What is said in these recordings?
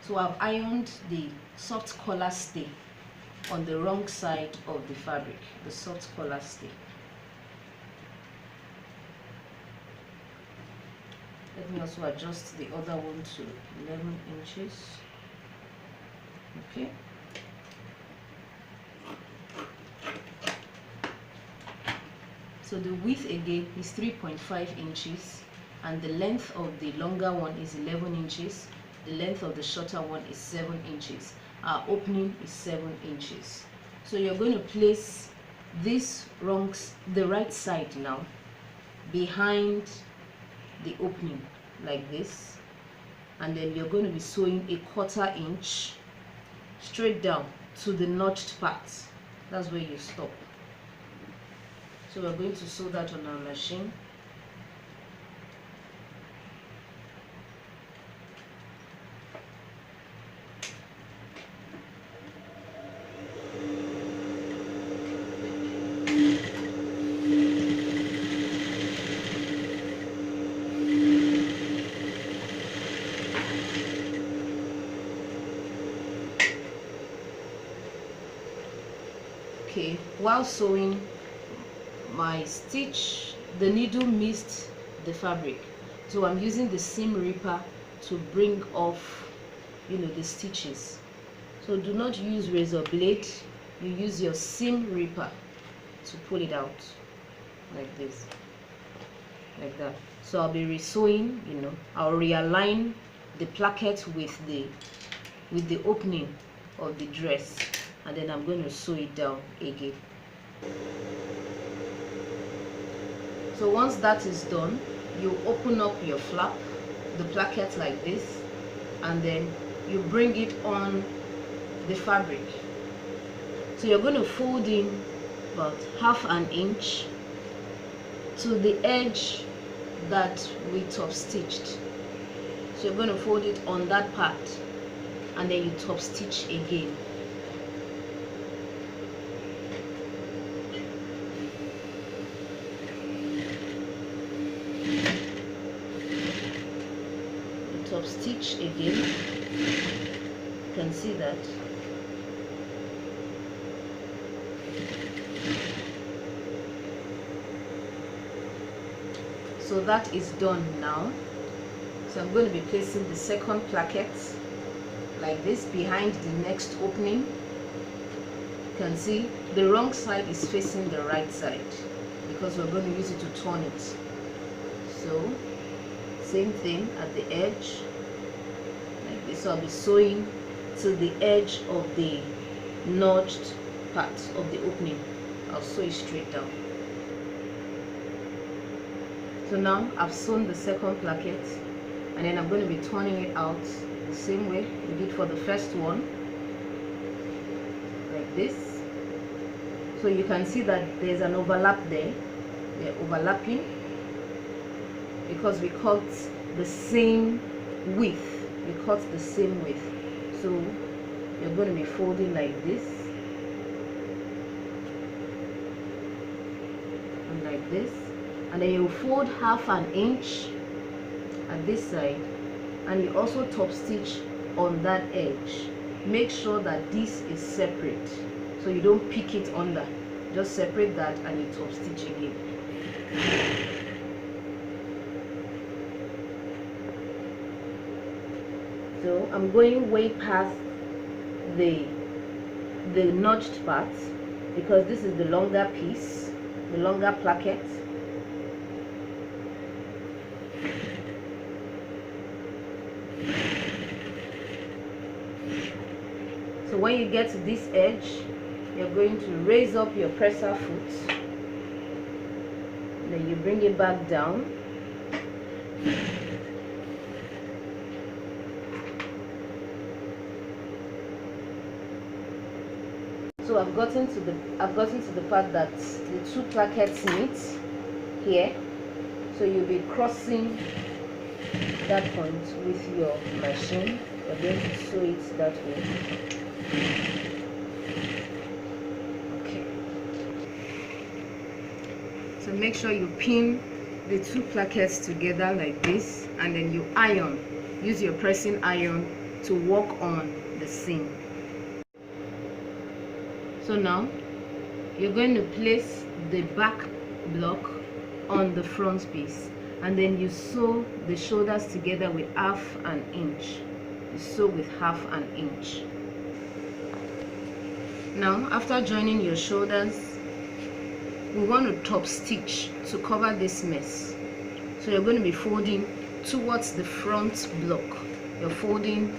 So I've ironed the soft collar stay on the wrong side of the fabric, the soft collar stay. Let me also adjust the other one to 11 inches. Okay. So the width again is 3.5 inches and the length of the longer one is 11 inches. The length of the shorter one is 7 inches. Our opening is 7 inches. So you're going to place this the right side now behind the opening like this, and then you're going to be sewing a 1/4 inch straight down to the notched part. That's where you stop. So we're going to sew that on our machine. Okay, while sewing, my stitch, the needle missed the fabric, so I'm using the seam ripper to bring off, the stitches. So do not use razor blade, you use your seam ripper to pull it out like this, like that. So I'll be resewing, I'll realign the placket with the opening of the dress, and then I'm going to sew it down again. So once that is done, you open up your flap, the placket like this, and then you bring it on the fabric. So you're going to fold in about 1/2 inch to the edge that we top stitched. So you're going to fold it on that part, and then you top stitch again. Top stitch again. You can see that. So that is done now. So I'm going to be placing the second placket like this behind the next opening. You can see the wrong side is facing the right side because we're going to use it to turn it. So same thing at the edge like this. So I'll be sewing to the edge of the notched part of the opening. I'll sew it straight down. So now I've sewn the second placket, and then I'm going to be turning it out the same way we did for the first one, like this. So you can see that there's an overlap there. They're overlapping because we cut the same width. So you're going to be folding like this and like this, and then you fold 1/2 inch at this side, and you also top stitch on that edge. Make sure that this is separate so you don't pick it under. Just separate that and you top stitch again. So I'm going way past the notched part because this is the longer piece, the longer placket. So when you get to this edge, you're going to raise up your presser foot, then you bring it back down. So I've gotten to the part that the two plackets meet here. So you'll be crossing that point with your machine. You're going to sew it that way. Okay. So make sure you pin the two plackets together like this, and then you iron. Use your pressing iron to work on the seam. So now you're going to place the back block on the front piece, and then you sew the shoulders together with half an inch. You sew with half an inch. Now after joining your shoulders, we want to top stitch to cover this mess. So you're going to be folding towards the front block. You're folding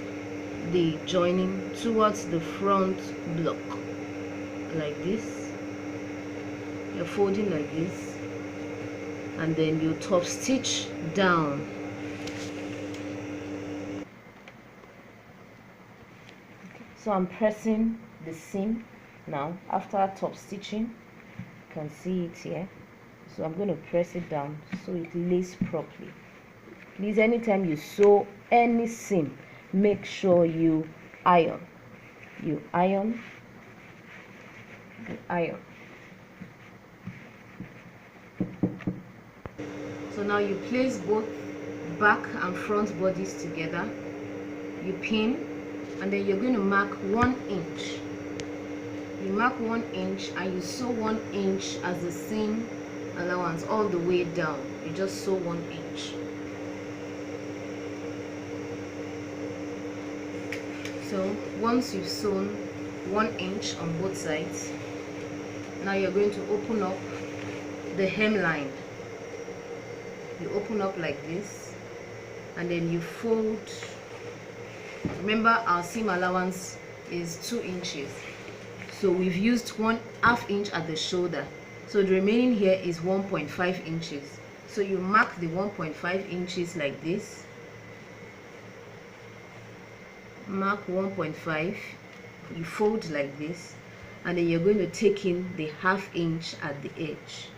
the joining towards the front block like this. You're folding like this, and then you top stitch down. So I'm pressing the seam now after top stitching. You can see it here. So I'm going to press it down so it lays properly. Please, anytime you sew any seam, make sure you iron. You iron. So now you place both back and front bodies together. You pin, and then you're going to mark 1 inch. You mark 1 inch and you sew 1 inch as the seam allowance all the way down. You just sew 1 inch. So once you've sewn 1 inch on both sides, now you're going to open up the hemline. You open up like this, and then you fold. Remember, our seam allowance is 2 inches, so we've used 1/2 inch at the shoulder, so the remaining here is 1.5 inches. So you mark the 1.5 inches like this. Mark 1.5, you fold like this, and then you're going to take in the 1/2 inch at the edge.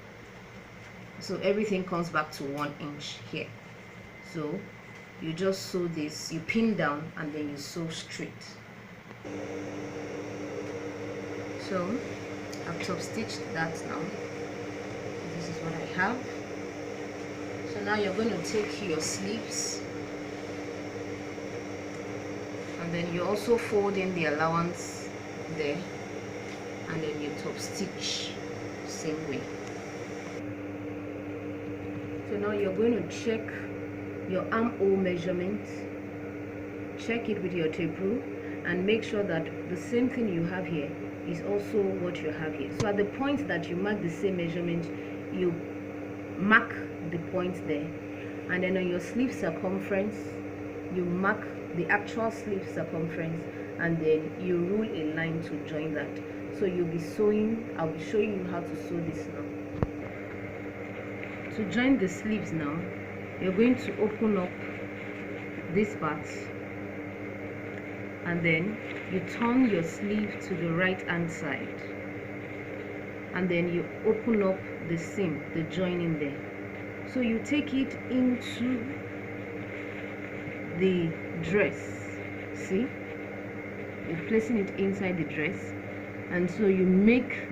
So everything comes back to 1 inch here. So you just sew this, you pin down, and then you sew straight. So I've top stitched that now. This is what I have. So now you're going to take your sleeves, and then you also fold in the allowance there, and then you top stitch same way. So now you're going to check your armhole measurement. Check it with your tape rule and make sure that the same thing you have here is also what you have here. So at the point that you mark the same measurement, you mark the point there, and then on your sleeve circumference, you mark the actual sleeve circumference, and then you rule a line to join that. So you'll be sewing. I'll be showing you how to sew this now. To join the sleeves now, you're going to open up this part, and then you turn your sleeve to the right hand side, and then you open up the seam, the joining there. So you take it into the dress. See, you're placing it inside the dress, and so you make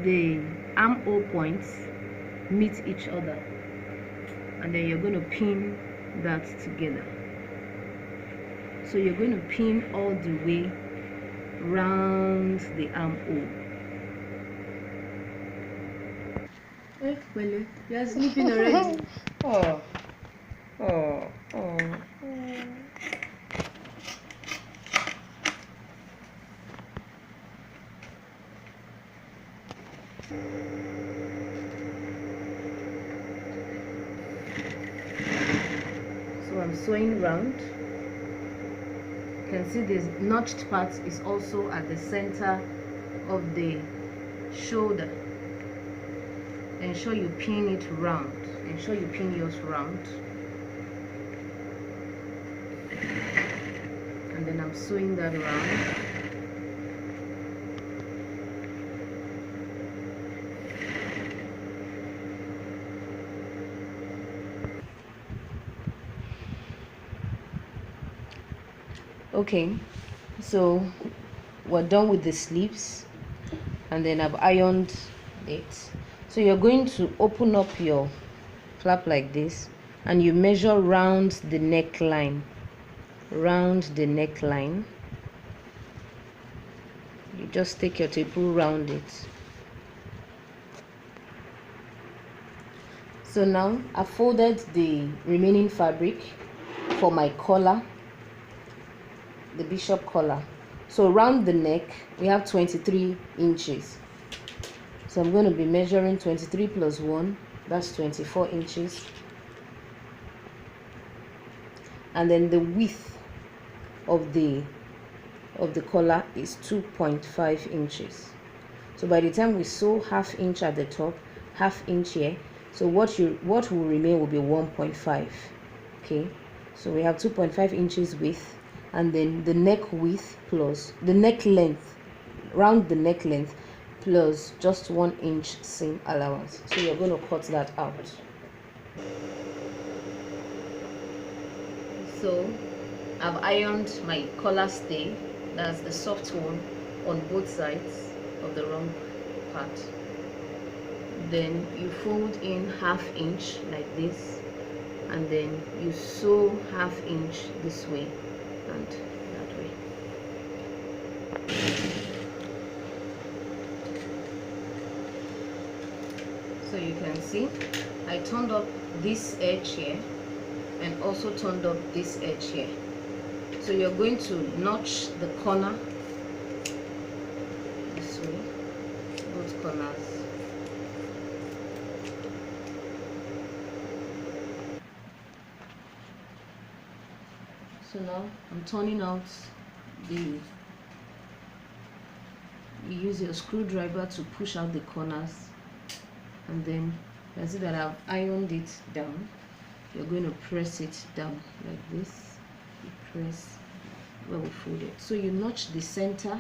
the armhole points meet each other, and then you're going to pin that together. So you're going to pin all the way round the armhole. Well, you're sleeping already. Oh. So I'm sewing round. You can see this notched part is also at the center of the shoulder. Ensure you pin it round. Ensure you pin yours round. And then I'm sewing that around. Okay, so we're done with the sleeves, and then I've ironed it. So you're going to open up your flap like this, and you measure round the neckline. round the neckline. You just take your tape rule round it. So now I've folded the remaining fabric for my collar, the bishop collar. So round the neck we have 23 inches. So I'm going to be measuring 23 plus 1, that's 24 inches. And then the width of the collar is 2.5 inches. So by the time we sew half inch at the top, half inch here, so what will remain will be 1.5. okay, so we have 2.5 inches width, and then the neck width plus the neck length, round the neck length, plus just 1 inch seam allowance. So you're going to cut that out. So I've ironed my collar stay, that's the soft one, on both sides of the wrong part. Then you fold in half inch like this, and then you sew half inch this way and that way. So you can see I turned up this edge here and also turned up this edge here. So you're going to notch the corner this way, both corners. So now I'm turning out you use your screwdriver to push out the corners, and then you can see that I've ironed it down. You're going to press it down like this. You press where we fold it. So you notch the center,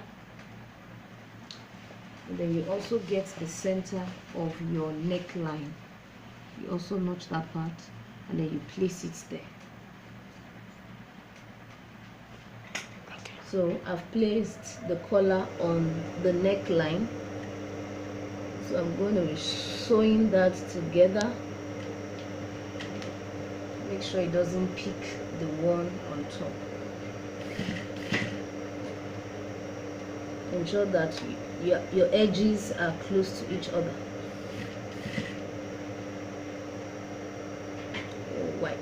and then you also get the center of your neckline. You also notch that part, and then you place it there. So I've placed the collar on the neckline. So I'm going to be sewing that together. Make sure it doesn't pick the one on top. Ensure that your edges are close to each other. White.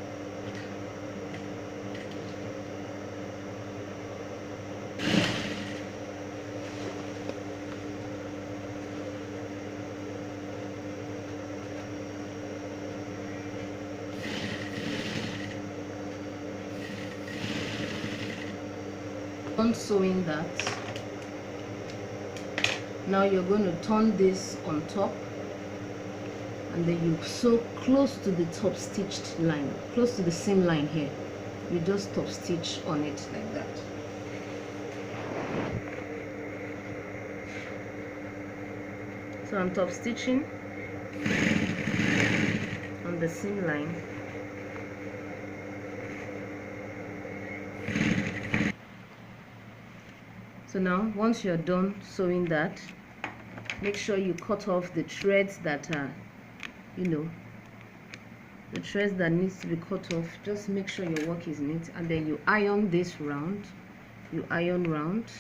On sewing that, now you're going to turn this on top, and then you sew close to the top stitched line, close to the seam line here. You just top stitch on it like that. So I'm top stitching on the seam line. So now once you're done sewing that, make sure you cut off the threads that are, the threads that needs to be cut off. Just make sure your work is neat, and then you iron this round. You iron round,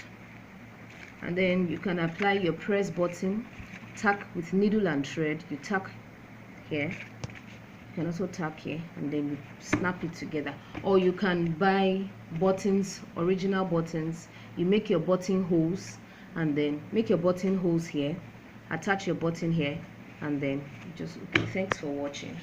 and then you can apply your press button, tack with needle and thread. You tack here, you can also tack here, and then you snap it together. Or you can buy buttons, original buttons. You make your button holes, and then make your button holes here, attach your button here, and then just, okay, thanks for watching.